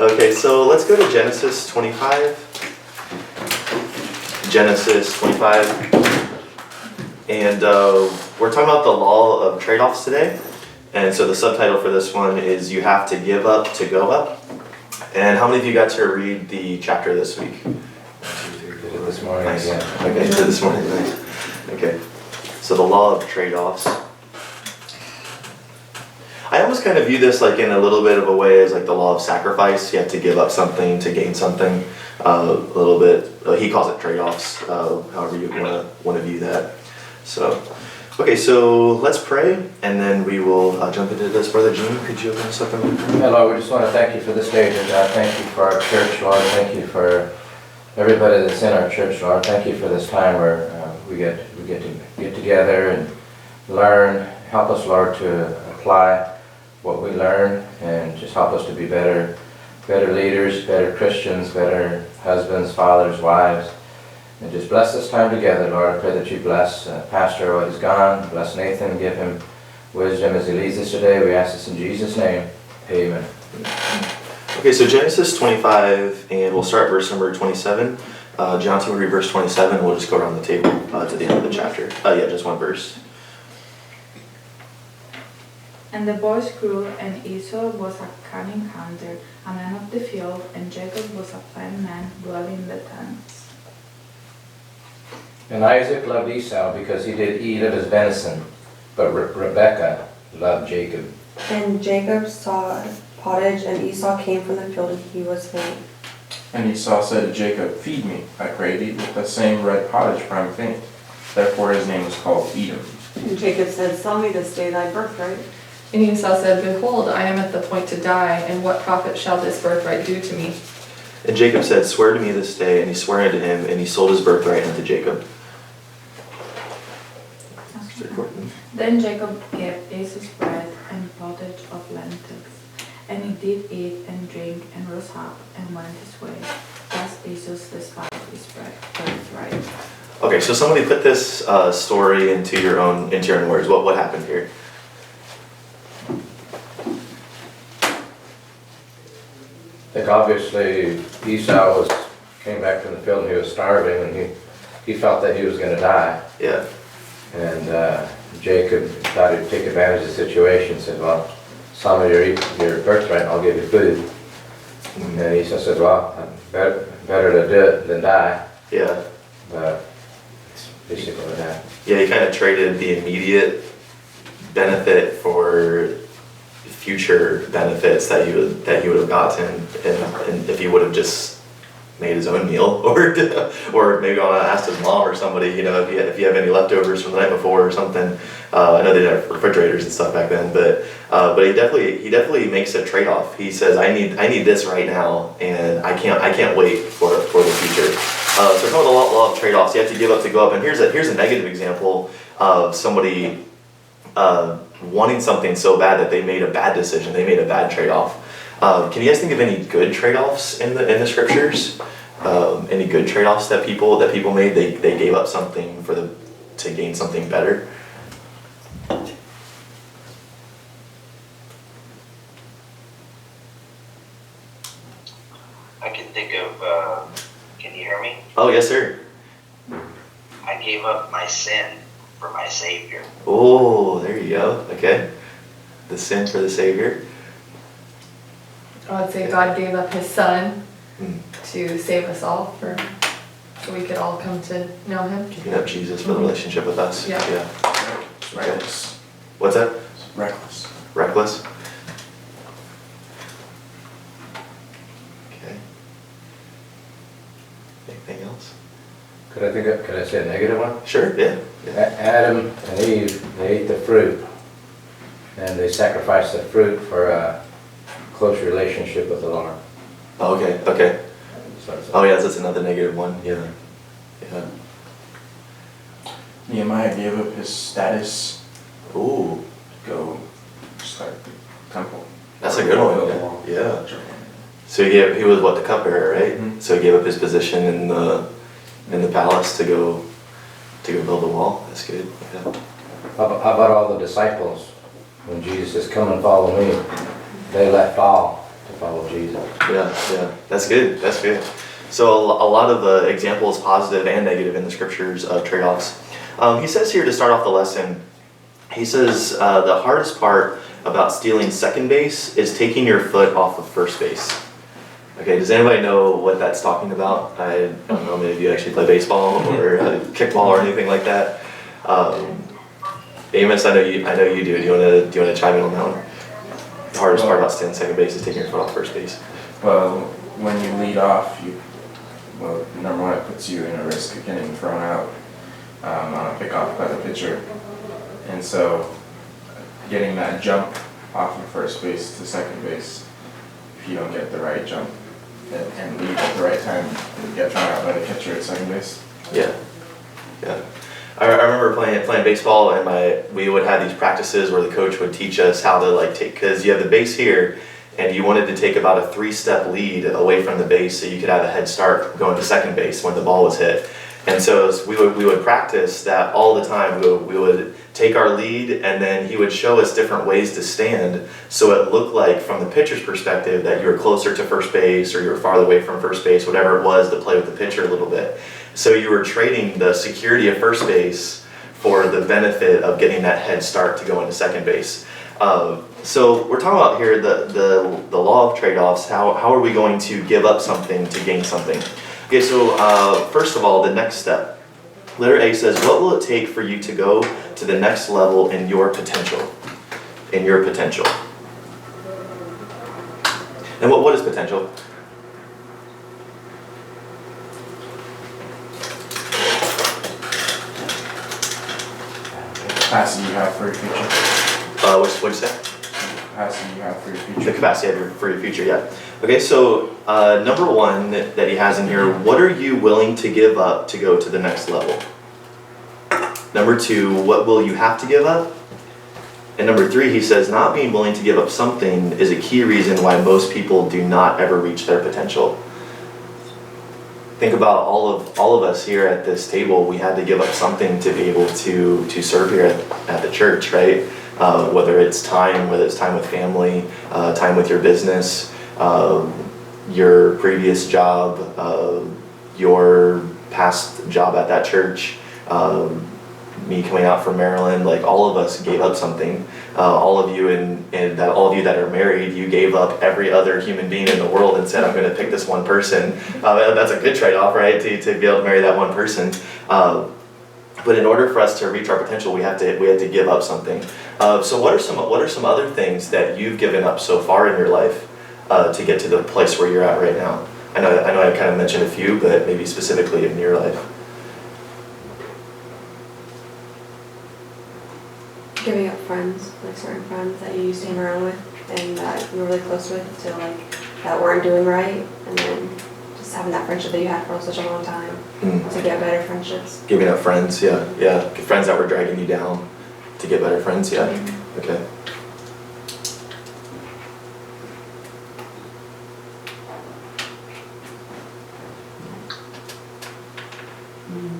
Okay, so let's go to Genesis 25. Genesis 25. And we're talking about the law of trade-offs today. And so the subtitle for this one is You Have to Give Up to Go Up. And how many of you got to read the chapter this week? Did it this morning. Nice. Yeah. Okay, did this morning, nice. Okay, so the law of trade-offs. I almost kind of view this like in a little bit of a way as like the law of sacrifice. You have to give up something to gain something. A little bit. He calls it trade-offs. However you want to view that. So, okay, so let's pray, and then we will jump into this. Brother Gene, could you open us up in prayer? Yeah, Lord, we just want to thank you for this day, dear God. Thank you for our church, Lord. Thank you for everybody that's in our church, Lord. Thank you for this time where we get to get together and learn. Help us, Lord, to apply what we learn, and just help us to be better leaders, better Christians, better husbands, fathers, wives. And just bless this time together, Lord. I pray that you bless Pastor while he's gone. Bless Nathan. Give him wisdom as he leads us today. We ask this in Jesus' name. Amen. Okay, so Genesis 25, and we'll start verse number 27. Jonathan will read verse 27. We'll just go around the table to the end of the chapter. Yeah, just one verse. And the boys grew, and Esau was a cunning hunter, a man of the field, and Jacob was a plain man dwelling in the tents. And Isaac loved Esau because he did eat of his venison, but Rebekah loved Jacob. And Jacob saw pottage, and Esau came from the field, and he was faint. And Esau said to Jacob, Feed me, I pray thee, with the same red pottage, for I am faint. Therefore his name was called Edom. And Jacob said, Sell me this day thy birthright. And Esau said, Behold, I am at the point to die, and what profit shall this birthright do to me? And Jacob said, Swear to me this day. And he swore unto him, and he sold his birthright unto Jacob. Then Jacob gave Esau bread and pottage of lentils, and he did eat and drink and rose up and went his way. Thus Esau despised his birthright. Okay, so somebody put this story into your own words. What happened here? I think obviously Esau came back from the field and he was starving, and he felt that he was going to die. Yeah. And Jacob thought he'd take advantage of the situation, said, well, some of your birthright, I'll give you food. And Esau said, well, better to do it than die. Yeah. But it's basically what happened. Yeah, he kind of traded the immediate benefit for future benefits that he would have gotten, and if he would have just made his own meal, or maybe asked his mom or somebody, if you have any leftovers from the night before or something. I know they didn't have refrigerators and stuff back then, but he definitely makes a trade-off. He says, I need this right now, and I can't wait for the future. So talking about the law of trade-offs, you have to give up to go up. And here's a negative example of somebody wanting something so bad that they made a bad decision, they made a bad trade-off. Can you guys think of any good trade-offs in the scriptures? Any good trade-offs that people made? They gave up something to gain something better. I can think of, can you hear me? Oh, yes, sir. I gave up my sin for my Savior. Oh, there you go. Okay. The sin for the Savior. I would say God gave up his son Mm. to save us all, so we could all come to know him. Giving up Jesus for the relationship with us. Yeah. It's reckless. What's that? It's reckless. Reckless? Okay. Anything else? Could I say a negative one? Sure, yeah. Adam and Eve, they ate the fruit, and they sacrificed the fruit for a close relationship with the Lord. Oh, okay. Oh, yeah, that's another negative one. Yeah. Nehemiah gave up his status Ooh, to go start the temple. that's a good one. Yeah. So he was the cupbearer, right? Mhm. So he gave up his position in the palace to go build the wall. That's good. Yeah. How about all the disciples? When Jesus says, come and follow me, they left all follow Jesus. Yeah, that's good. That's good. So a lot of the examples, positive and negative, in the scriptures of trade-offs. He says here to start off the lesson, he says the hardest part about stealing second base is taking your foot off of first base. Okay, does anybody know what that's talking about? I don't know, maybe you actually play baseball or kickball or anything like that. Amos, I know you do. Do you want to chime in on that one? The hardest part about stealing second base is taking your foot off first base. Well, when you lead off, number one, it puts you in a risk of getting thrown out on a pickoff by the pitcher. And so getting that jump off of first base to second base, if you don't get the right jump and leave at the right time, you get thrown out by the catcher at second base. Yeah. I remember playing baseball, and we would have these practices where the coach would teach us how to take, because you have the base here, and you wanted to take about a 3-step lead away from the base so you could have a head start going to second base when the ball was hit. And so we would practice that all the time. We would take our lead, and then he would show us different ways to stand so it looked like, from the pitcher's perspective, that you were closer to first base or you were farther away from first base, whatever it was, to play with the pitcher a little bit. So you were trading the security of first base for the benefit of getting that head start to go into second base. So we're talking about here the law of trade-offs. How are we going to give up something to gain something? Okay, so first of all, the next step. Letter A says, what will it take for you to go to the next level in your potential? In your potential. And what is potential? Capacity you have for your future. What'd you say? Capacity you have for your The future. capacity for your future, yeah. Okay, so number one that he has in here, what are you willing to give up to go to the next level? Number two, what will you have to give up? And number three, he says, not being willing to give up something is a key reason why most people do not ever reach their potential. Think about all of us here at this table. We had to give up something to be able to serve here at the church, right? Whether it's time with family, time with your business, your previous job, your past job at that church, me coming out from Maryland, all of us gave up something. All of you all of you that are married, you gave up every other human being in the world and said, I'm going to pick this one person. That's a good trade-off, right? To be able to marry that one person. But in order for us to reach our potential, we have to give up something. So what are some other things that you've given up so far in your life to get to the place where you're at right now? I know I kind of mentioned a few, but maybe specifically in your life. Giving up friends, certain friends that you used to hang around with and that you were really close with, to that weren't doing right, and then just having that friendship that you had for such a long time to get better friendships. Giving up friends, yeah. Friends that were dragging you down to get better friends, yeah. Okay.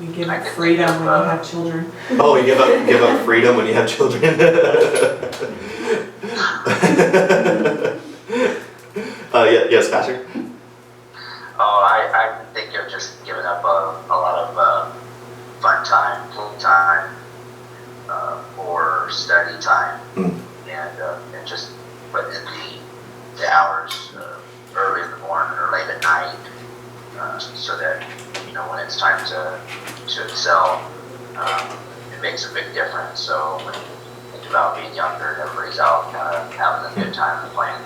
You give up freedom when you have children. Oh, you give up freedom when you have children. Yes, Pastor. Oh, I think of just giving up a lot of fun time, play time, or study time, and just putting in the hours early in the morning or late at night, so that when it's time to excel, it makes a big difference. So when you think about being younger, everybody's out having a good time and playing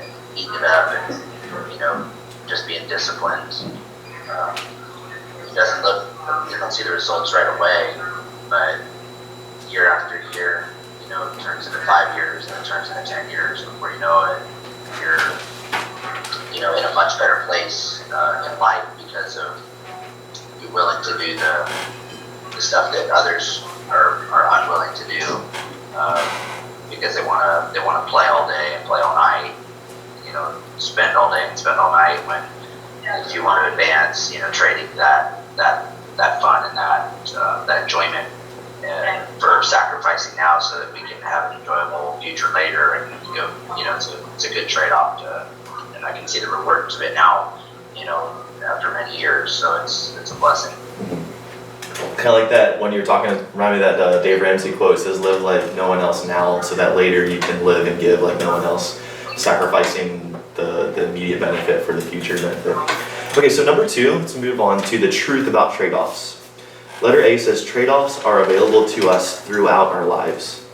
and eating it up, and just being disciplined. It doesn't look, you don't see the results right away, but year after year, it turns into 5 years, and it turns into 10 years. Before you know it, you're in a much better place in life because of you willing to do the stuff that others are unwilling to do, because they want to play all day and play all night, spend all day and spend all night, when if you want to advance, trading that fun and that enjoyment and for sacrificing now so that we can have an enjoyable future later, and go, it's a good trade-off and I can see the rewards of it now, you know, after many years, so it's a blessing. Kind of like that, when you were talking, remind me of that Dave Ramsey quote, it says, live like no one else now, so that later you can live and give like no one else, sacrificing the immediate benefit for the future benefit. Okay, so number 2, let's move on to the truth about trade-offs. Letter A says, trade-offs are available to us throughout our lives.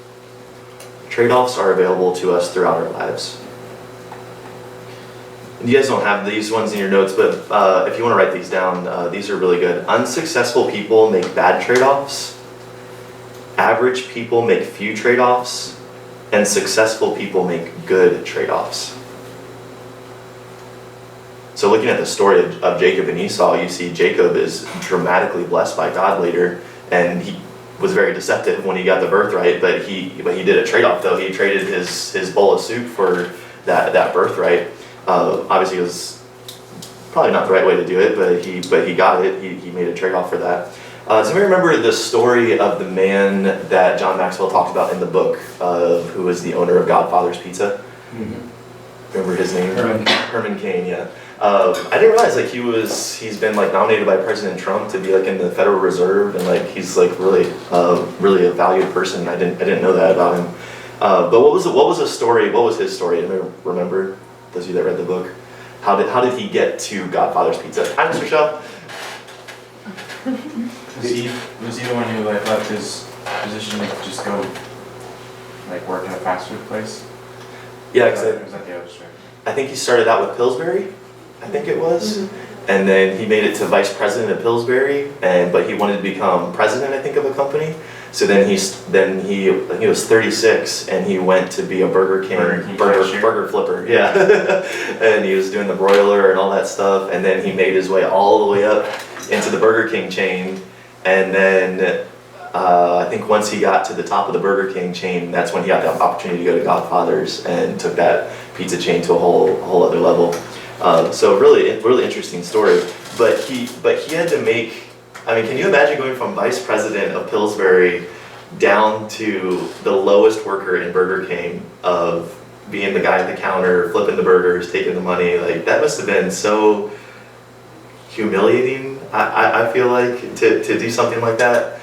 Trade-offs are available to us throughout our lives. You guys don't have these ones in your notes, but if you want to write these down, these are really good. Unsuccessful people make bad trade-offs. Average people make few trade-offs. And successful people make good trade-offs. So looking at the story of Jacob and Esau, you see Jacob is dramatically blessed by God later, and he was very deceptive when he got the birthright, but he did a trade-off though. He traded his bowl of soup for that birthright. Obviously it was probably not the right way to do it, but he got it. He made a trade-off for that. Does anybody remember the story of the man that John Maxwell talked about in the book, who was the owner of Godfather's Pizza? Mm-hmm. Remember his name? Herman Cain, yeah. I didn't realize like he's been like nominated by President Trump to be like in the Federal Reserve, and like he's like really a valued person. I didn't know that about him. But what was the story? What was his story? Anybody remember? Those of you that read the book, how did he get to Godfather's Pizza? Hi, Mr. Shaw. Was he the one who like left his position to just go like work at a fast food place? Yeah, Was that the other story? I think he started out with Pillsbury. I think it was, and then he made it to vice president of Pillsbury, but he wanted to become president, I think, of a company. So then he was 36, and he went to be a Burger flipper, yeah. And he was doing the broiler and all that stuff, and then he made his way all the way up into the Burger King chain, and then I think once he got to the top of the Burger King chain, that's when he got the opportunity to go to Godfather's and took that pizza chain to a whole other level. So really interesting story. But he had to make. I mean, can you imagine going from vice president of Pillsbury down to the lowest worker in Burger King, of being the guy at the counter, flipping the burgers, taking the money? Like, that must have been so humiliating, I feel like, to do something like that.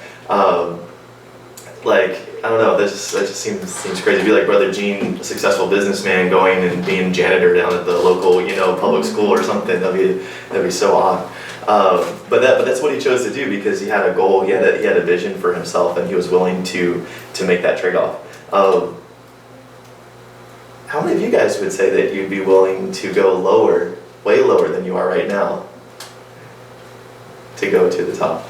Like, I don't know, that just seems crazy. It'd be like Brother Gene, a successful businessman, going and being janitor down at the local, public school or something. That'd be so odd. But that's what he chose to do, because he had a goal, he had a vision for himself, and he was willing to make that trade-off. How many of you guys would say that you'd be willing to go lower, way lower than you are right now, to go to the top?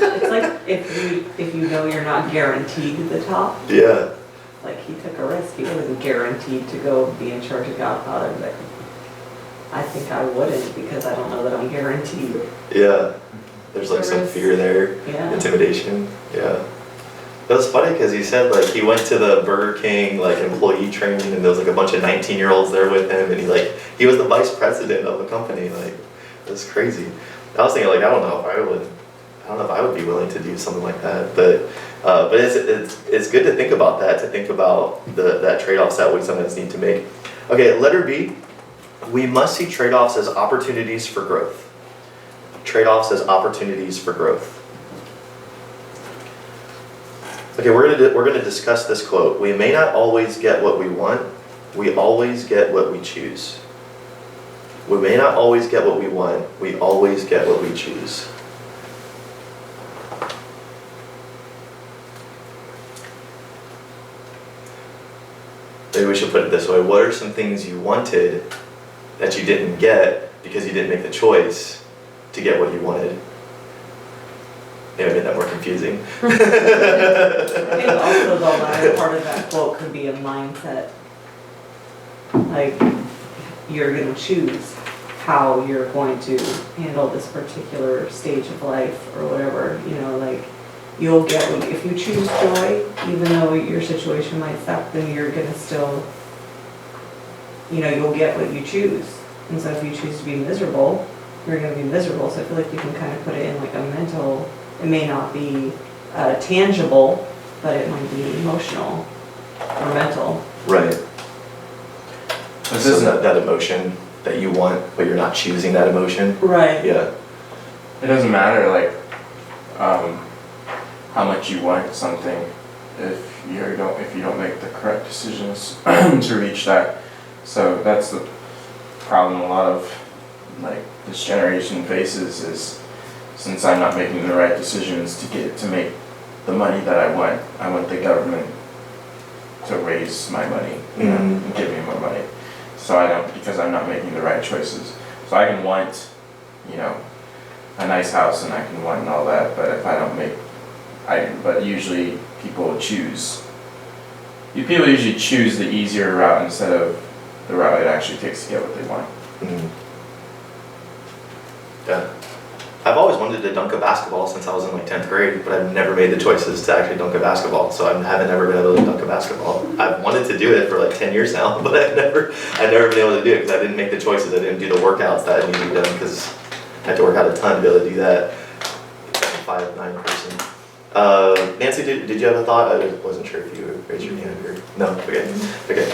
It's like if you know you're not guaranteed the top, Yeah. like he took a risk, he wasn't guaranteed to go be in charge of Godfather, but I think I wouldn't, because I don't know that I'm guaranteed. Yeah. There's like some fear there, Yeah. intimidation. Yeah. That was funny because he said like he went to the Burger King like employee training, and there was like a bunch of 19-year-olds there with him, and he was the vice president of the company. Like, it was crazy. I was thinking like I don't know if I would be willing to do something like that, but it's good to think about that, to think about that trade-offs that we sometimes need to make. Okay, letter B, we must see trade-offs as opportunities for growth. Trade-offs as opportunities for growth. Okay, we're gonna discuss this quote. We may not always get what we want, we always get what we choose. We may not always get what we want, we always get what we choose. Maybe we should put it this way. What are some things you wanted that you didn't get because you didn't make the choice to get what you wanted? Maybe I made that more confusing. I think also the latter part of that quote could be a mindset. Like, you're going to choose how you're going to handle this particular stage of life or whatever, like you'll get, if you choose joy, even though your situation might suck, then you're going to still, you'll get what you choose. And so if you choose to be miserable, you're going to be miserable. So I feel like you can kind of put it in like a mental, it may not be tangible, but it might be emotional or mental. Right. This So isn't, that emotion that you want, but you're not choosing that emotion. Right. Yeah. it doesn't matter like how much you want something if you don't make the correct decisions to reach that. So that's the problem a lot of like this generation faces is since I'm not making the right decisions to make the money that I want the government to raise my money, you know, and give me more money. So I don't, because I'm not making the right choices. So I can want, you know, a nice house and I can want all that, but if I don't make, but usually people choose the easier route instead of the route it actually takes to get what they want. Mhm. Yeah. I've always wanted to dunk a basketball since I was in like 10th grade, but I've never made the choices to actually dunk a basketball, so I haven't ever been able to dunk a basketball. I've wanted to do it for like 10 years now, but I've never been able to do it because I didn't make the choices. I didn't do the workouts that I needed to be done because I had to work out a ton to be able to do that. 5'9" person. Nancy, did you have a thought? I wasn't sure if you raised your hand or no. Okay.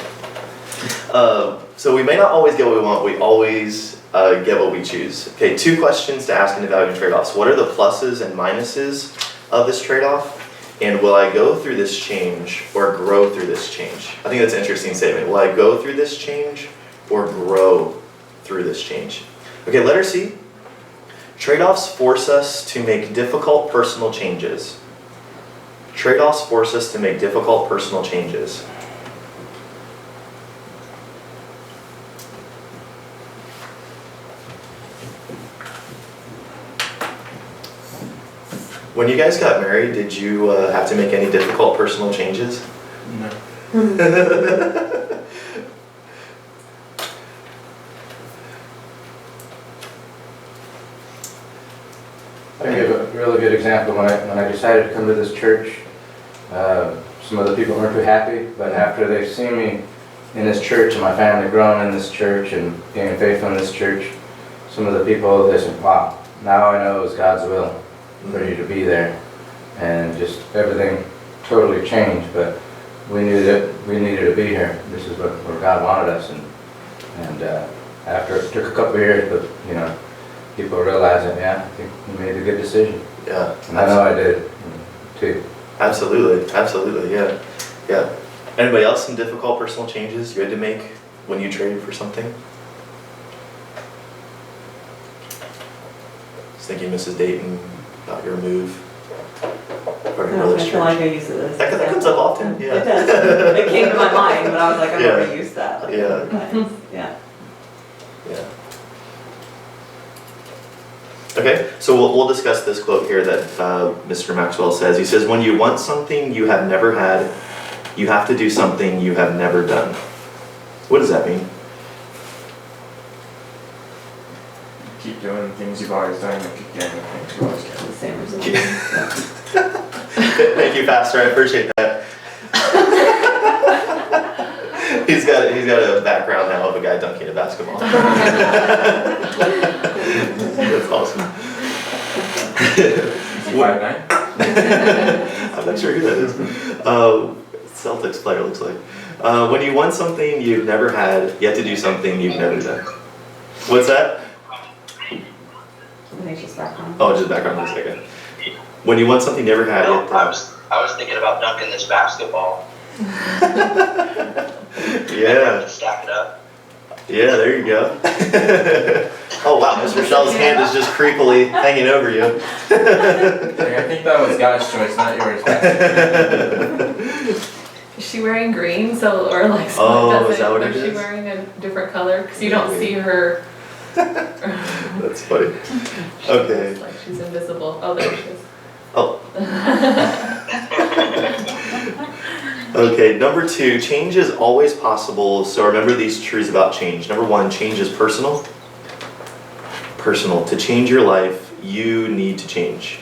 So we may not always get what we want. We always get what we choose. Okay, 2 questions to ask in evaluating trade-offs. What are the pluses and minuses of this trade-off? And will I go through this change or grow through this change? I think that's an interesting statement. Will I go through this change or grow through this change? Okay, letter C. Trade-offs force us to make difficult personal changes. Trade-offs force us to make difficult personal changes. When you guys got married, did you have to make any difficult personal changes? No. I give a really good example. When I decided to come to this church, some of the people weren't too happy, but after they've seen me in this church and my family growing in this church and being faithful in this church, some of the people, they said, wow, now I know it's God's will for you to be there. And just everything totally changed, but we knew that we needed to be here. This is where God wanted us. And after it took a couple of years, but you know, people realized that, yeah, I think we made a good decision. Yeah. And I know I did too. Absolutely, yeah. Anybody else some difficult personal changes you had to make when you traded for something? Just thinking, Mrs. Dayton, about your move. Or your No, brother's I feel church. like I use it as. That comes up often, yeah. It does. It came to my mind, but I was like, I've Yeah. never used that. Yeah. Yeah. Yeah. Okay, so we'll discuss this quote here that Mr. Maxwell says. He says, when you want something you have never had, you have to do something you have never done. What does that mean? Keep doing things you've always done and keep getting the things you've always done. The same result. Thank you, Pastor, I appreciate that. He's got a background now of a guy dunking a basketball. That's awesome. Is he 5'9"? I'm not sure who that is. Celtics player looks like. When you want something you've never had, you have to do something you've never done. What's that? I think she's background. Oh, just background music, okay. When you want something you never had, you No, have to... I was thinking about dunking this basketball. Yeah, Stack it up. yeah, there you go. Oh wow, Miss Rochelle's hand is just creepily hanging over you. I think that was God's choice, not yours. Is she wearing green? So, or like, so Oh, it is that what doesn't, it is she is? wearing a different color? Because you don't see her. That's funny. Okay. It's like she's invisible. Oh, there she is. Oh. Okay, number 2, change is always possible. So remember these truths about change. Number 1, change is personal. Personal. To change your life, you need to change.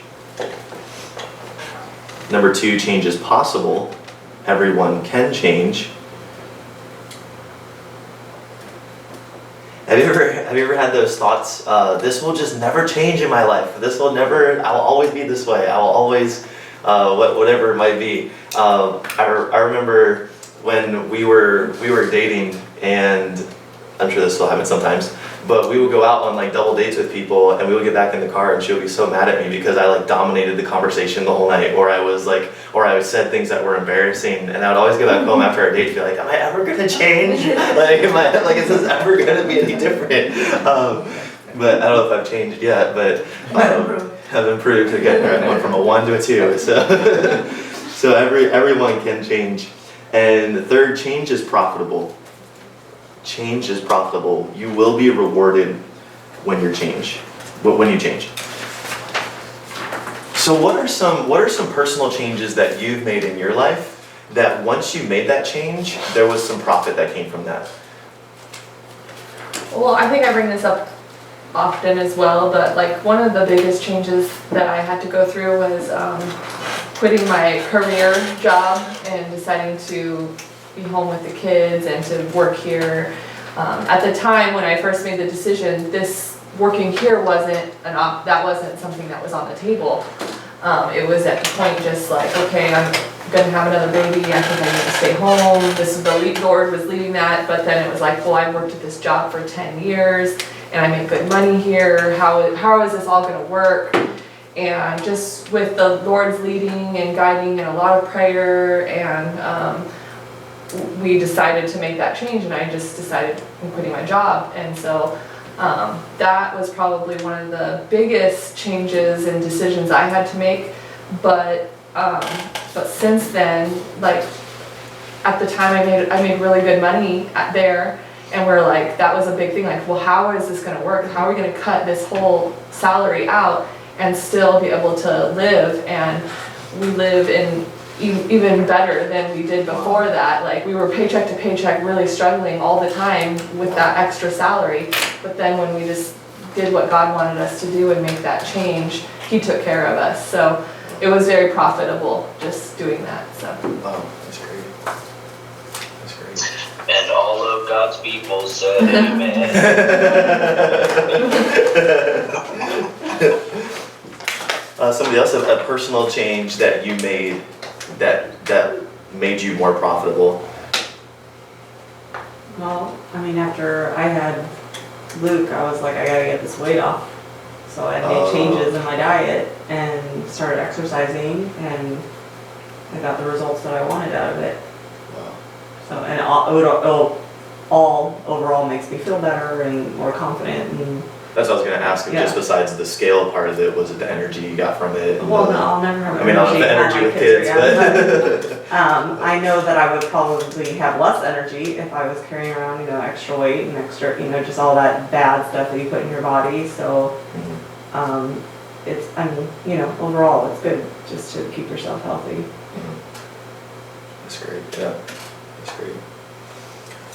Number 2, change is possible. Everyone can change. Have you ever had those thoughts, this will just never change in my life. This will never, I will always be this way. I will always whatever it might be. I remember when we were dating, and I'm sure this still happens sometimes, but we would go out on like double dates with people, and we would get back in the car and she would be so mad at me because I like dominated the conversation the whole night, or I said things that were embarrassing, and I would always get back home after our date and be like, am I ever gonna change? Is this ever gonna be any different? But I don't know if I've changed yet, but have improved. Again, I went from a 1 to a 2, so everyone can change. And the third, change is profitable. Change is profitable. You will be rewarded when you change. So what are some personal changes that you've made in your life that once you made that change, there was some profit that came from that? Well, I think I bring this up often as well, but like one of the biggest changes that I had to go through was quitting my career job and deciding to be home with the kids and to work here. At the time when I first made the decision, this working here wasn't something that was on the table. It was at the point just like, okay, I'm gonna have another baby, I think I need to stay home. The Lord was leading that, but then it was like, well, I've worked at this job for 10 years and I make good money here. How is this all gonna work? And just with the Lord's leading and guiding and a lot of prayer, and we decided to make that change, and I just decided I'm quitting my job. And so that was probably one of the biggest changes and decisions I had to make. But since then, like at the time I made really good money there, and we're like, that was a big thing, like, well, how is this gonna work? How are we gonna cut this whole salary out and still be able to live? And we live in even better than we did before that. Like, we were paycheck to paycheck, really struggling all the time with that extra salary. But then when we just did what God wanted us to do and make that change, He took care of us. So it was very profitable just doing that. So. Wow, that's great. That's great. And all of God's people said amen. Somebody else, a personal change that you made that made you more profitable? Well, I mean, after I had Luke, I was like, I gotta get this weight off. So I made changes in my diet and started exercising, and I got the results that I wanted out of it. Wow. So, and it all overall makes me feel better and more confident. And That's what I was going to ask. Yeah. Just besides the scale part of it, was it the energy you got from it? well, no, I'll never have I mean, not the energy when with my kids, are young, but I know that I would probably have less energy if I was carrying around, extra weight and extra, just all that bad stuff that you put in your body. So, overall, it's good just to keep yourself healthy. That's great. Yeah, that's great.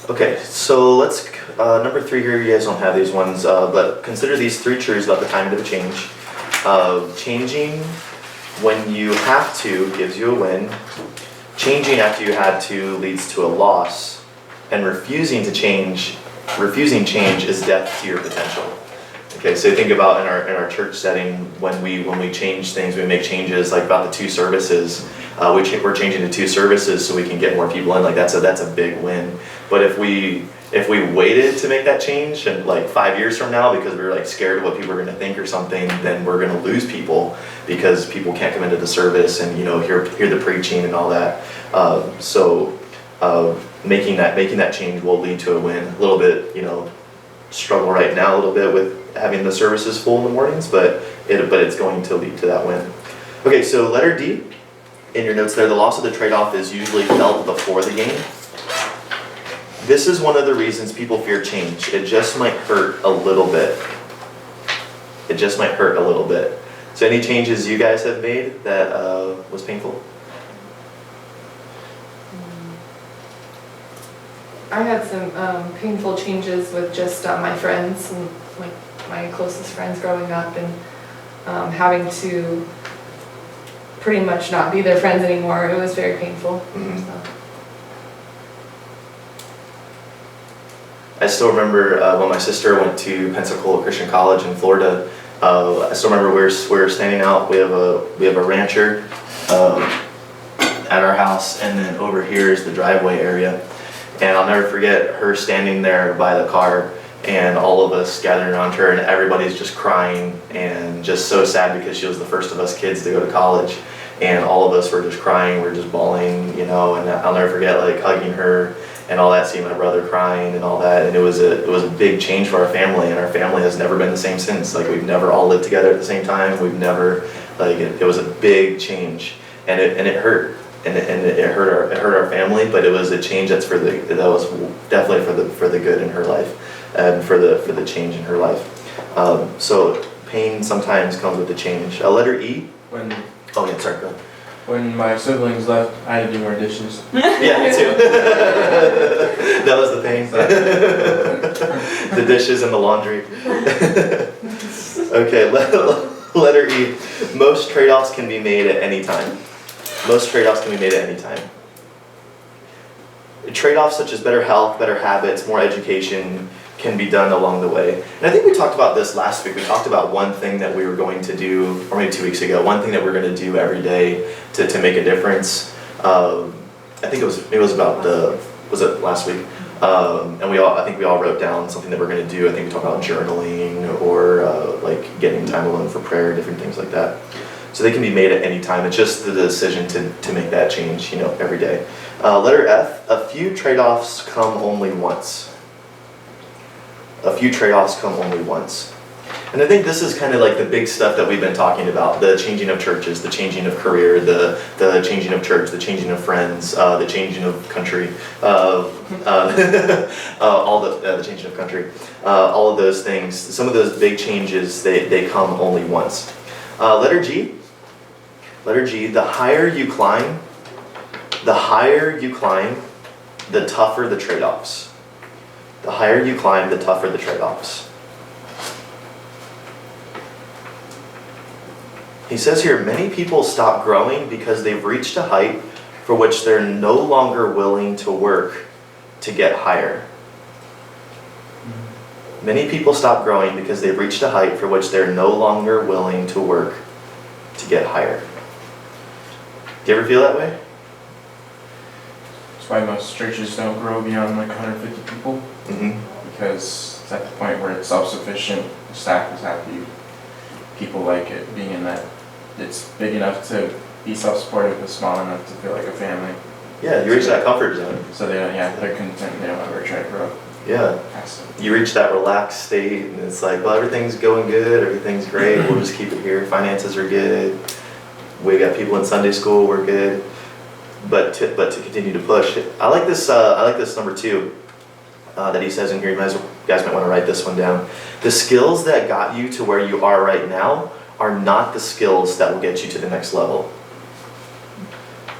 Okay, so let's number 3 here. You guys don't have these ones, but consider these 3 truths about the time of change. Changing when you have to gives you a win. Changing after you had to leads to a loss, and refusing change is death to your potential. Okay, so think about in our church setting, when we change things, we make changes like about the 2 services. We're changing to 2 services so we can get more people in. Like that's a big win. But if we waited to make that change, and like 5 years from now, because we were like scared of what people are going to think or something, then we're going to lose people because people can't come into the service and hear the preaching and all that. So making that change will lead to a win. A little bit, struggle right now a little bit with having the services full in the mornings, but it's going to lead to that win. Okay, so letter D in your notes there, the loss of the trade-off is usually felt before the gain. This is one of the reasons people fear change. It just might hurt a little bit. It just might hurt a little bit. So any changes you guys have made that was painful? I had some painful changes with just my friends and like my closest friends growing up, and having to pretty much not be their friends anymore. It was very painful. Mm-hmm. So. I still remember when my sister went to Pensacola Christian College in Florida. I still remember we were standing out. We have a rancher, at our house, and then over here is the driveway area. And I'll never forget her standing there by the car and all of us gathering around her, and everybody's just crying and just so sad because she was the first of us kids to go to college. And all of us were just crying, we're just bawling, and I'll never forget like hugging her and all that, seeing my brother crying and all that. And it was a big change for our family, and our family has never been the same since. Like, we've never all lived together at the same time. We've never, like, it was a big change, and it hurt. And it hurt our family, but it was a change that was definitely for the good in her life, and for the change in her life. So pain sometimes comes with the change. Letter E. Oh yeah, sorry, go ahead. When my siblings left, I had to do more dishes. Yeah, me too. That was the pain. The dishes and the laundry. Okay, letter E. Most trade-offs can be made at any time. Most trade-offs can be made at any time. Trade-offs such as better health, better habits, more education can be done along the way. And I think we talked about this last week. We talked about one thing that we were going to do, or maybe 2 weeks ago, one thing that we're going to do every day to make a difference. I think it was about was it last week? And I think we all wrote down something that we're going to do. I think we talked about journaling or like getting time alone for prayer, different things like that. So they can be made at any time. It's just the decision to make that change, every day. Letter F, a few trade-offs come only once. A few trade-offs come only once. And I think this is kind of like the big stuff that we've been talking about, the changing of churches, the changing of career, the changing of church, the changing of friends, the changing of country, all the changing of country, all of those things. Some of those big changes, they come only once. Letter G, the higher you climb, the tougher the trade-offs. The higher you climb, the tougher the trade-offs. He says here, many people stop growing because they've reached a height for which they're no longer willing to work to get higher. Many people stop growing because they've reached a height for which they're no longer willing to work to get higher. Do you ever feel that way? That's why most churches don't grow beyond like 150 people. Mm-hmm. Because it's at the point where it's self-sufficient, the staff is happy, people like it being in that. It's big enough to be self-supportive, but small enough to feel like a family. Yeah, you reach that comfort zone. So they're content, they don't ever try to grow. Yeah. You reach that relaxed state, and it's like, well, everything's going good, everything's great, we'll just keep it here, finances are good, we got people in Sunday school, we're good. But to continue to push. I like this number 2 that he says in here. You guys might want to write this one down. The skills that got you to where you are right now are not the skills that will get you to the next level.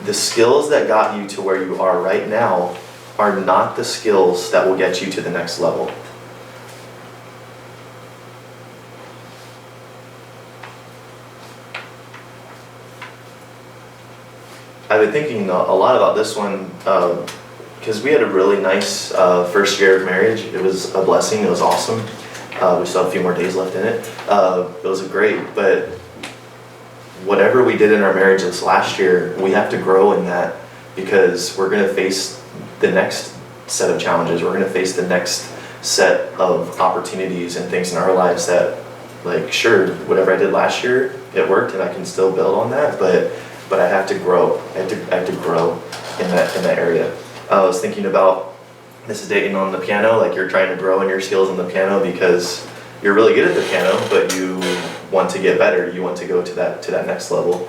The skills that got you to where you are right now are not the skills that will get you to the next level. I've been thinking a lot about this one because we had a really nice first year of marriage. It was a blessing. It was awesome. We still have a few more days left in it. It was great, but whatever we did in our marriage this last year, we have to grow in that because we're going to face the next set of challenges. We're going to face the next set of opportunities and things in our lives that, like, sure, whatever I did last year, it worked and I can still build on that, but I have to grow. I have to grow in that area. I was thinking about Mrs. Dayton on the piano, like you're trying to grow in your skills on the piano because you're really good at the piano, but you want to get better. You want to go to that next level.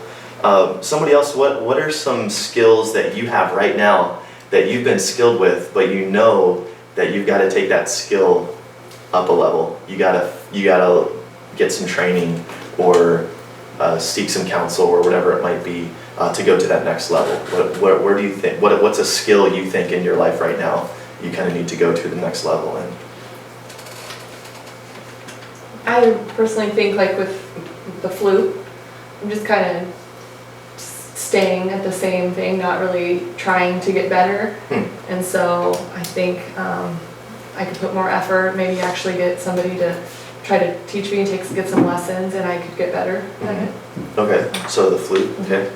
Somebody else, what are some skills that you have right now that you've been skilled with, but you know that you've got to take that skill up a level? You gotta get some training or seek some counsel or whatever it might be to go to that next level. Where do you think? What's a skill you think in your life right now you kind of need to go to the next level in? I personally think like with the flute, I'm just kind of staying at the same thing, not really trying to get better. And so I think I could put more effort, maybe actually get somebody to try to teach me and get some lessons, and I could get better at it. Okay, so the flute, okay.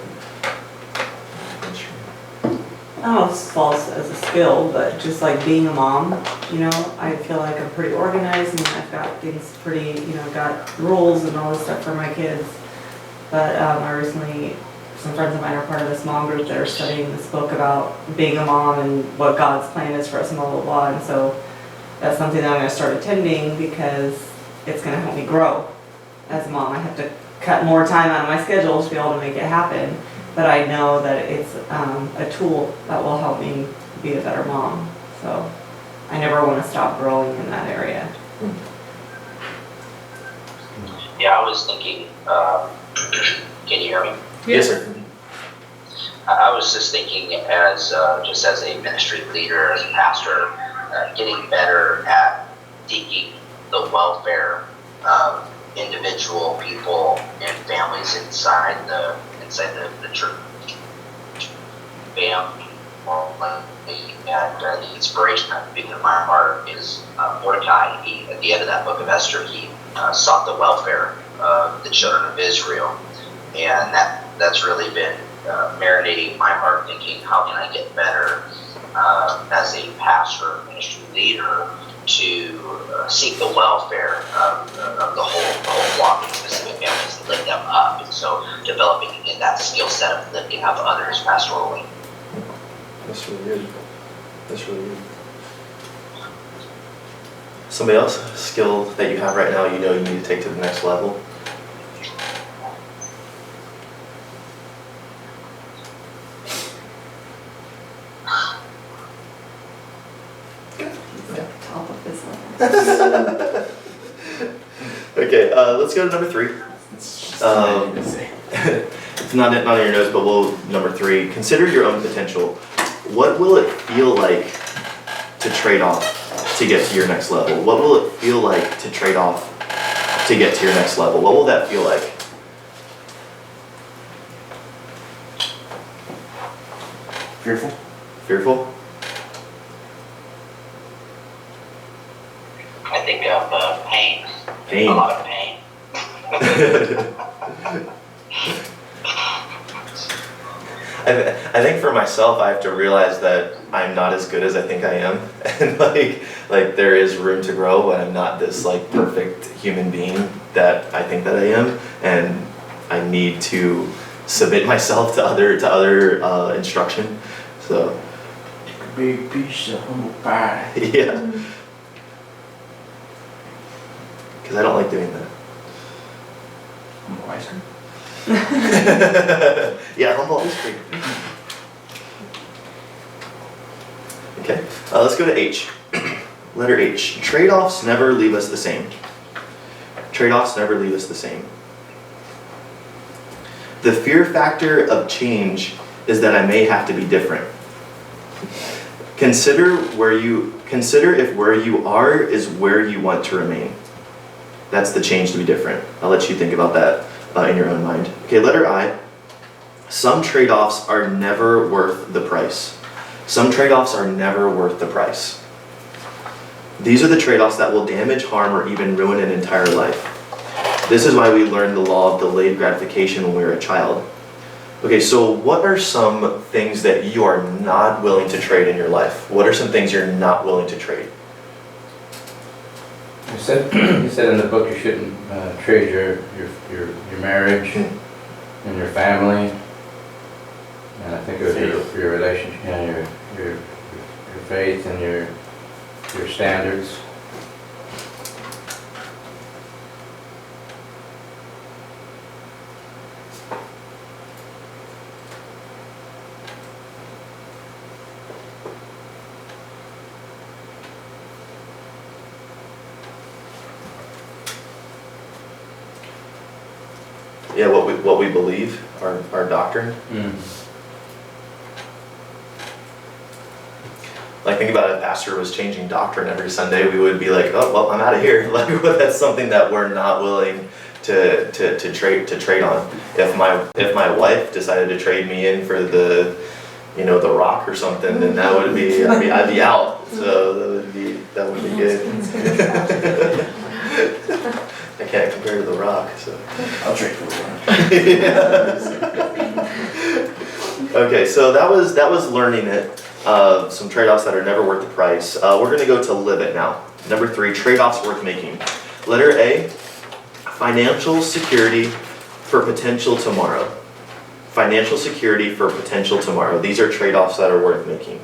I don't know if this falls as a skill, but just like being a mom, you know, I feel like I'm pretty organized and I've got things pretty, you know, got rules and all this stuff for my kids. But I recently, some friends of mine are part of this mom group that are studying this book about being a mom and what God's plan is for us and blah, blah, blah. And so that's something that I'm gonna start attending because it's gonna help me grow as a mom. I have to cut more time out of my schedule to be able to make it happen. But I know that it's a tool that will help me be a better mom. So I never want to stop growing in that area. Yeah, I was thinking, can you hear me? Yes, sir. I was just thinking as, just as a ministry leader, as a pastor, getting better at seeking the welfare of individual people and families inside the church family. And the inspiration I'm speaking in my heart is Mordecai. He, at the end of that book of Esther, he sought the welfare of the children of Israel, and that's really been marinating my heart, thinking, how can I get better as a pastor, ministry leader, to seek the welfare of the whole flock and specific families and lift them up. And so developing in that skill set of lifting up others pastorally. That's really good. That's really good. Somebody else, a skill that you have right now, you know you need to take to the next level? Top of this level. Okay, let's go to number 3. It's not on your notes, but we'll number 3. Consider your own potential. What will it feel like to trade off to get to your next level? What will it feel like to trade off to get to your next level? What will that feel like? Fearful? Fearful? I think of pain. Pain. A lot of pain. I think for myself, I have to realize that I'm not as good as I think I am, and like there is room to grow, but I'm not this like perfect human being that I think that I am, and I need to submit myself to other instruction. So Big piece of humble pie. yeah, because I don't like doing that. Humble ice cream? Yeah, humble ice cream. Okay, let's go to H. Letter H. Trade-offs never leave us the same. Trade-offs never leave us the same. The fear factor of change is that I may have to be different. Consider if where you are is where you want to remain. That's the change to be different. I'll let you think about that in your own mind. Okay, letter I. Some trade-offs are never worth the price. Some trade-offs are never worth the price. These are the trade-offs that will damage, harm, or even ruin an entire life. This is why we learn the law of delayed gratification when we were a child. Okay, so what are some things that you are not willing to trade in your life? What are some things you're not willing to trade? You said in the book you shouldn't trade your marriage and your family, and I think it was your relationship, you know, your faith and your standards. Yeah, what we believe, our doctrine. Like, think about it, if pastor was changing doctrine every Sunday, we would be like, oh, well, I'm out of here. Like, that's something that we're not willing to trade on. If my wife decided to trade me in for the Rock or something, then that would be, I'd be out. So that would be good. I can't compare to the Rock, so. I'll trade for the Rock. Okay, so that was learning it. Some trade-offs that are never worth the price. We're gonna go to live it now. Number 3, trade-offs worth making. Letter A, financial security for potential tomorrow. Financial security for potential tomorrow. These are trade-offs that are worth making.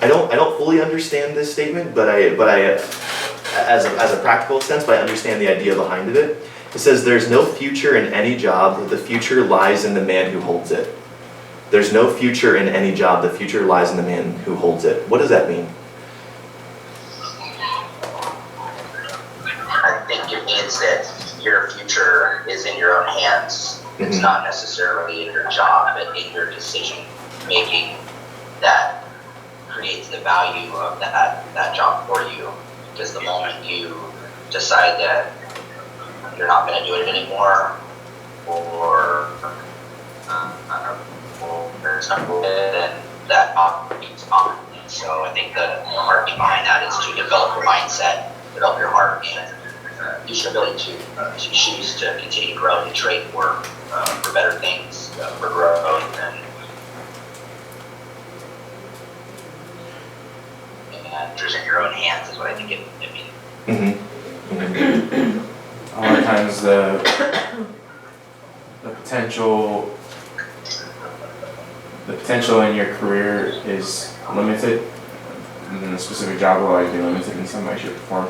I don't fully understand this statement, but I as a practical sense, but I understand the idea behind it. It says there's no future in any job, the future lies in the man who holds it. There's no future in any job, the future lies in the man who holds it. What does that mean? I think it means that your future is in your own hands. It's not necessarily in your job, but in your decision making that creates the value of that job for you. Because the moment you decide that you're not going to do it anymore, or there's not good, then that opportunity is gone. So I think the marketing behind that is to develop your mindset, develop your heart, and use your ability to choose to continue to grow and trade for better things, for growth, and futures in your own hands is what I think it means. A lot of times the potential in your career is limited. And the specific job will always be limited in some way, shape, or form.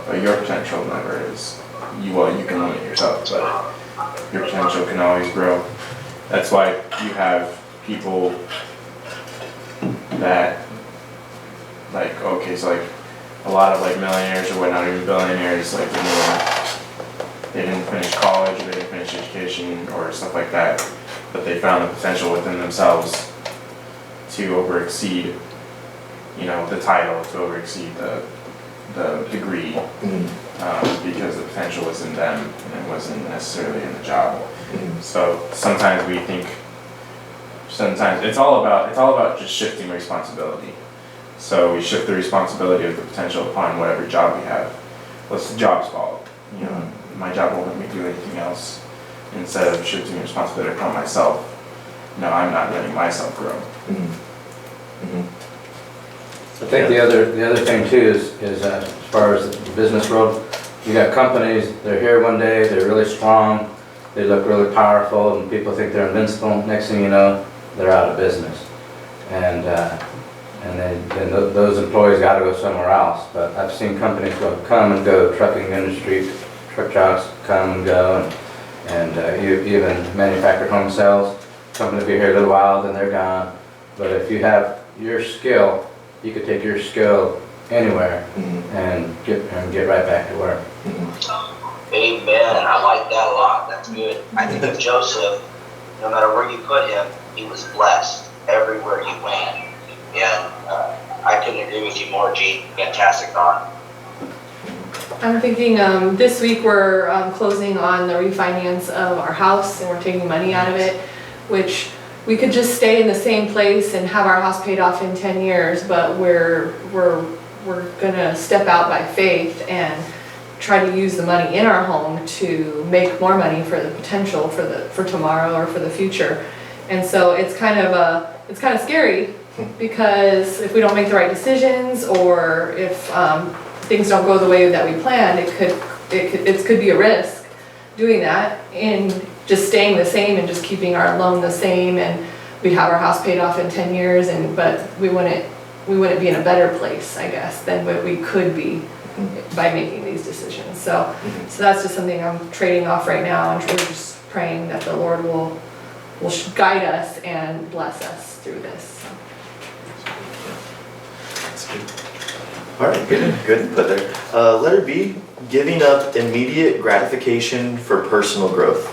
But your potential never is. You can limit yourself, but your potential can always grow. That's why you have people that, like, okay, so like a lot of like millionaires or whatnot, even billionaires, like they didn't finish college or they didn't finish education or stuff like that, but they found the potential within themselves to overexceed, the title, to overexceed the degree, because the potential was in them and it wasn't necessarily in the job. So sometimes we think, it's all about just shifting responsibility. So we shift the responsibility of the potential upon whatever job we have. What's the job's fault? My job won't let me do anything else. Instead of shifting responsibility upon myself, no, I'm not letting myself grow. I think the other thing too is as far as the business world, you got companies, they're here one day, they're really strong, they look really powerful, and people think they're invincible. Next thing you know, they're out of business. And then those employees got to go somewhere else. But I've seen companies come and go, trucking industry, truck jobs come and go, and even manufactured home sales. Companies be here a little while, then they're gone. But if you have your skill, you could take your skill anywhere and get right back to work. Amen. I like that a lot. That's good. I think of Joseph, no matter where you put him, he was blessed everywhere he went. And I couldn't agree with you more, Gene. Fantastic thought. I'm thinking this week we're closing on the refinance of our house, and we're taking money out of it, which we could just stay in the same place and have our house paid off in 10 years, but we're gonna step out by faith and try to use the money in our home to make more money for the potential for tomorrow or for the future. And so it's kind of scary, because if we don't make the right decisions, or if things don't go the way that we planned, it could be a risk doing that and just staying the same and just keeping our loan the same, and we'd have our house paid off in 10 years, but we wouldn't be in a better place, I guess, than what we could be by making these decisions. So that's just something I'm trading off right now, and we're just praying that the Lord will guide us and bless us through this. That's good. All right, good input there. Letter B, giving up immediate gratification for personal growth.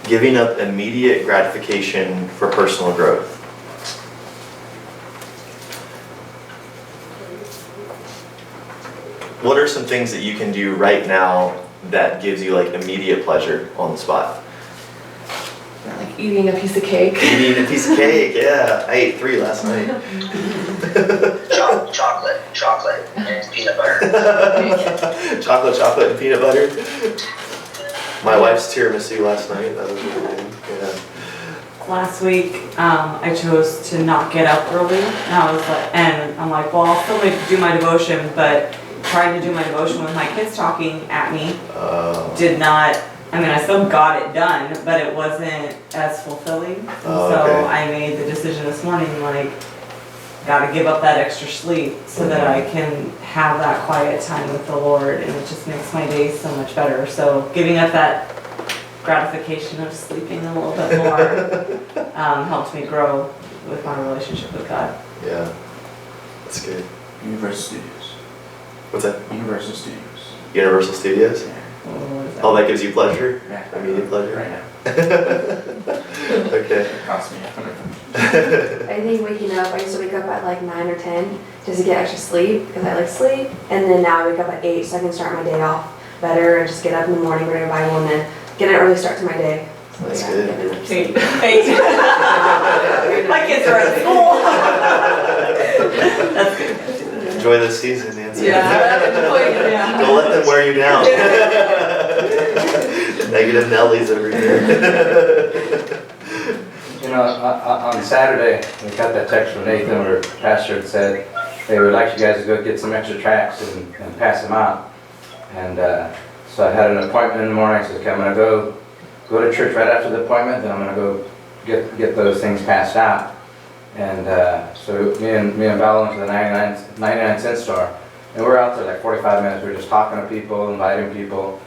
Giving up immediate gratification for personal growth. What are some things that you can do right now that gives you like immediate pleasure on the spot? Like eating a piece of cake. Eating a piece of cake, yeah. I ate 3 last night. chocolate, and peanut butter. Chocolate, and peanut butter. My wife's tiramisu last night. That was really good. Yeah. Last week, I chose to not get up early, and I'm like, well, I'll still do my devotion, but trying to do my devotion with my kids talking at me did not, I still got it done, but it wasn't as fulfilling. And so I made the decision this morning, like, gotta give up that extra sleep so that I can have that quiet time with the Lord, and it just makes my day so much better. So giving up that gratification of sleeping a little bit more helped me grow with my relationship with God. Yeah, that's good. Universal Studios. What's that? Universal Studios. Universal Studios? Yeah. What is that? Oh, that gives you pleasure? Yeah. Immediate pleasure? Right now. Okay. It cost me I think waking up, I used to wake up at like 9 or 10 just to get extra sleep because I like sleep. And then now I wake up at 8 so I can start my day off better and just get up in the morning, read a Bible, and then get an early start to my day. So That's yeah, good. get enough sleep. My kids are at school. That's good. Enjoy this season, Nancy. Yeah. Don't let them wear you down. Negative Nellies over here. You know, on Saturday, we got that text from Nathan where Pastor had said, hey, we'd like you guys to go get some extra tracts and pass them out. And so I had an appointment in the morning. I said, okay, I'm going to go to church right after the appointment, then I'm going to go get those things passed out. And so me and Val went to the 99-cent store, and we're out there like 45 minutes. We're just talking to people, inviting people,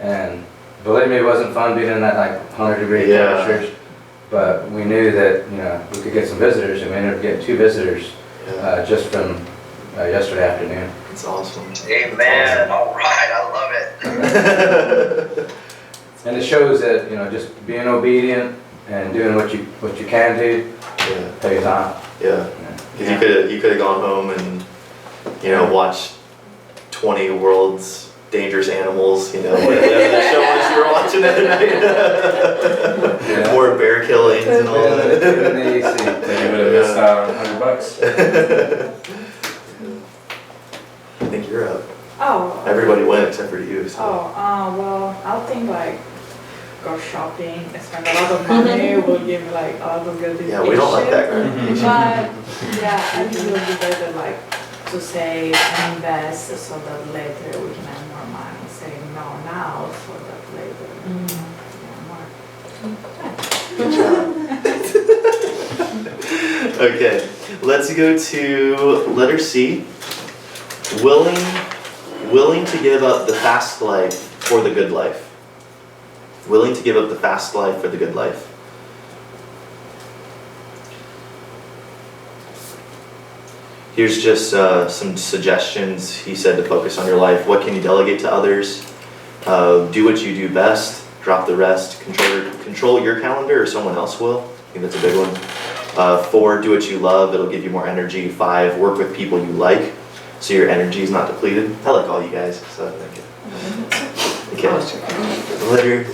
and believe me, it wasn't fun being in that like 100-degree temperatures. But we knew that we could get some visitors, and we ended up getting 2 visitors just from yesterday afternoon. It's awesome. Amen. All right, I love it. And it shows that just being obedient and doing what you can do pays off. Yeah. Because you could have gone home and watched 20 World's Dangerous Animals, whatever the show was you were watching that night. More bear killings and all that. Then you would have missed out on $100. I think you're up. Oh. Everybody went except for you. So. Well, I think like go shopping, spend a lot of money, will give me like a lot of gratification. Yeah, we don't like that But gratification. yeah, I think it would be better like to save and invest so that later we can have more money. Say no now so that later we can have more. Okay, let's go to letter C. Willing to give up the fast life for the good life. Willing to give up the fast life for the good life. Here's just some suggestions. He said to focus on your life. What can you delegate to others? Do what you do best. Drop the rest. Control your calendar, or someone else will. I think that's a big one. 4, do what you love. It'll give you more energy. 5, work with people you like, so your energy is not depleted. I like all you guys, so thank you. Okay.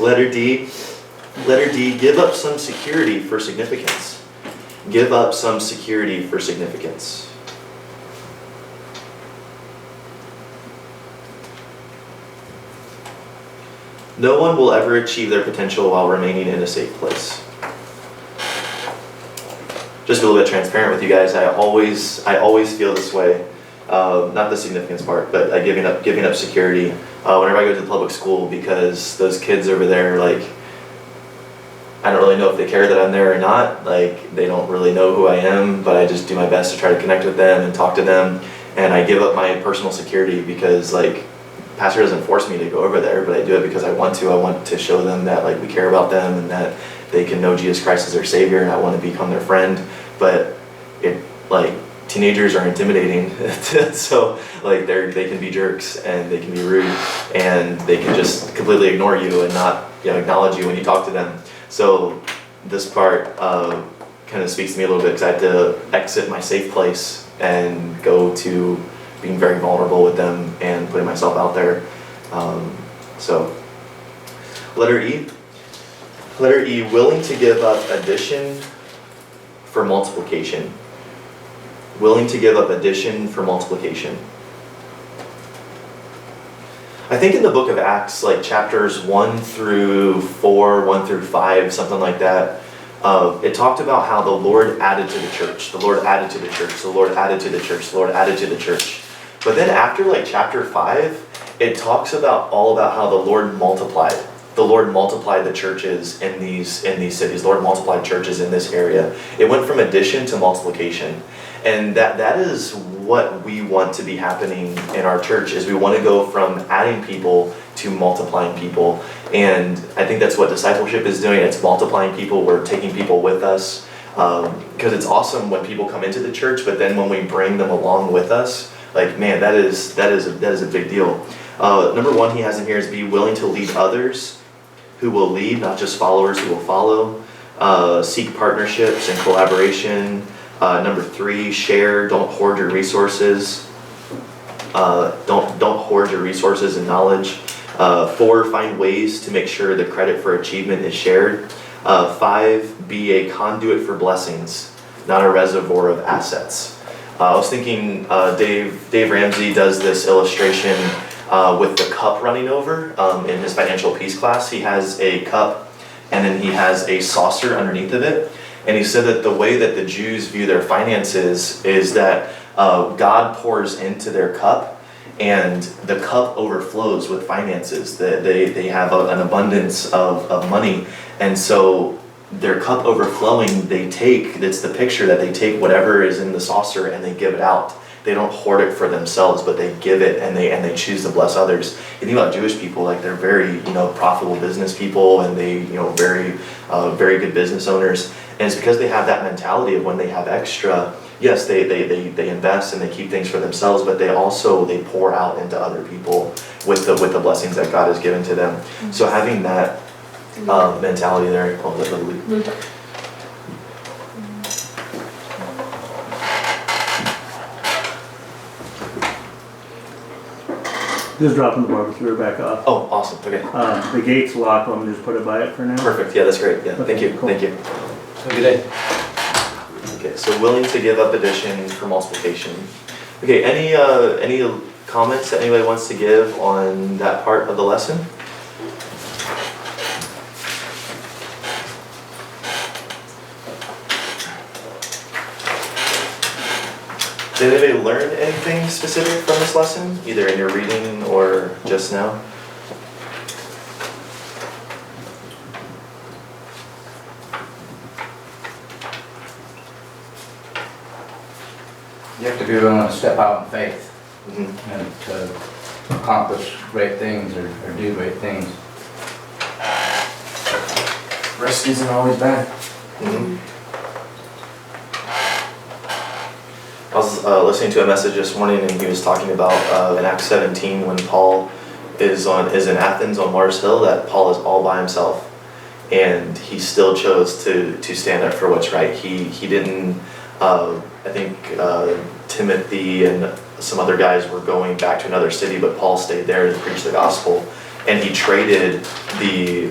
Letter D. Letter D, give up some security for significance. Give up some security for significance. No one will ever achieve their potential while remaining in a safe place. Just a little bit transparent with you guys, I always feel this way. Not the significance part, but giving up security whenever I go to the public school, because those kids over there, like, I don't really know if they care that I'm there or not. Like, they don't really know who I am, but I just do my best to try to connect with them and talk to them. And I give up my personal security because, like, Pastor doesn't force me to go over there, but I do it because I want to. I want to show them that, like, we care about them and that they can know Jesus Christ as their Savior, and I want to become their friend. But teenagers are intimidating, so like they can be jerks and they can be rude and they can just completely ignore you and not acknowledge you when you talk to them. So this part kind of speaks to me a little bit because I had to exit my safe place and go to being very vulnerable with them and putting myself out there. So letter E. Letter E, willing to give up addition for multiplication. willing to give up addition for multiplication. I think in the book of Acts, like chapters 1 through 4, 1 through 5, something like that, it talked about how the Lord added to the church, the Lord added to the church, the Lord added to the church, the Lord added to the church. But then after like chapter 5, it talks about all about how the Lord multiplied. The Lord multiplied the churches in these cities. The Lord multiplied churches in this area. It went from addition to multiplication. And that is what we want to be happening in our church, is we want to go from adding people to multiplying people. And I think that's what discipleship is doing. It's multiplying people. We're taking people with us. Because it's awesome when people come into the church, but then when we bring them along with us, like, man, that is a big deal. Number 1 he has in here is be willing to lead others who will lead, not just followers who will follow. Seek partnerships and collaboration. Number 3, share, don't hoard your resources. Don't hoard your resources and knowledge. 4, find ways to make sure the credit for achievement is shared. 5, be a conduit for blessings, not a reservoir of assets. I was thinking Dave Ramsey does this illustration with the cup running over in his financial peace class. He has a cup and then he has a saucer underneath of it. And he said that the way that the Jews view their finances is that God pours into their cup and the cup overflows with finances. They have an abundance of money. And so their cup overflowing, it's the picture that they take whatever is in the saucer and they give it out. They don't hoard it for themselves, but they give it and they choose to bless others. You think about Jewish people, like they're very, profitable business people, and they, very good business owners. And it's because they have that mentality of when they have extra, yes, they invest and they keep things for themselves, but they pour out into other people with the blessings that God has given to them. So having that mentality there, Just dropping the barbecue back off. Oh, awesome. Okay. The gate's locked. Let me just put it by it for now. Perfect. Yeah, that's great. Yeah. Okay, Thank you. cool. Thank you. Have a good day. Okay. So willing to give up addition for multiplication. Okay. Any comments that anybody wants to give on that part of the lesson? Did anybody learn anything specific from this lesson, either in your reading or just now? You have to be willing to step out in faith Mm-hmm. and to accomplish great things or do great things. Risk isn't always bad. Mm-hmm. I was listening to a message this morning, and he was talking about in Acts 17 when Paul is in Athens on Mars Hill, that Paul is all by himself, and he still chose to stand up for what's right. He didn't. I think Timothy and some other guys were going back to another city, but Paul stayed there to preach the gospel, and he traded the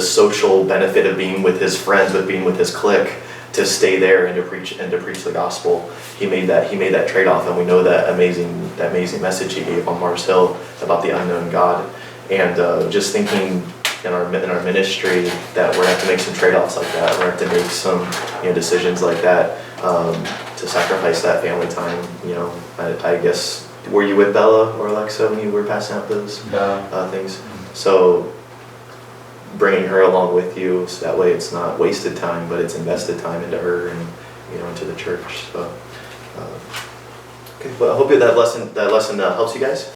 social benefit of being with his friends, with being with his clique, to stay there and to preach the gospel. He made that trade-off, and we know that amazing message he gave on Mars Hill about the unknown God. And just thinking in our ministry that we're gonna have to make some trade-offs like that. We're gonna have to make some decisions like that to sacrifice that family time. I guess, were you with Bella or Alexa when you were passing out those things? So bringing her along with you, so that way it's not wasted time, but it's invested time into her and into the church. So okay, well, I hope that lesson helps you guys.